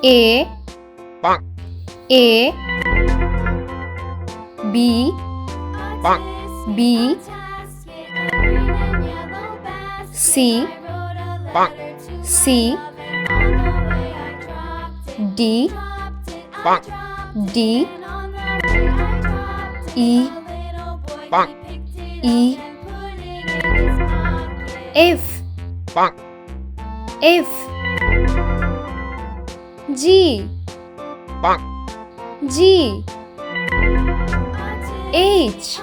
A A B B C C D D E E F F G G H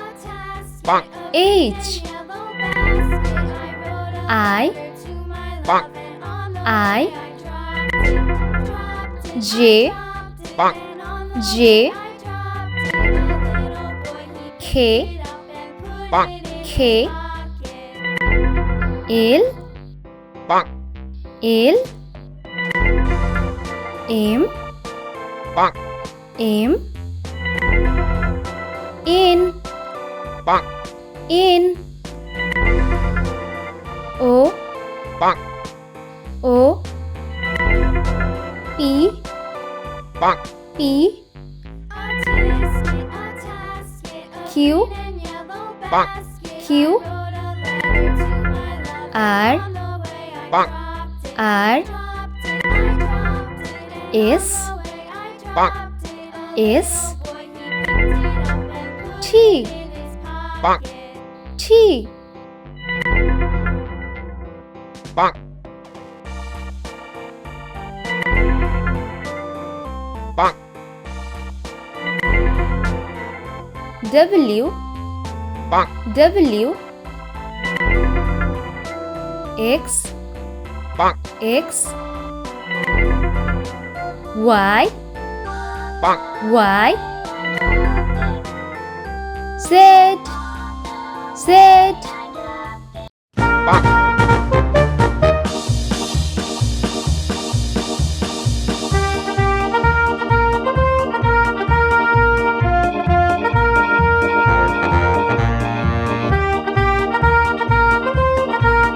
H I J J K K L L M M N N O O P P Q Q R R S S T T W W X X Y Y Z Z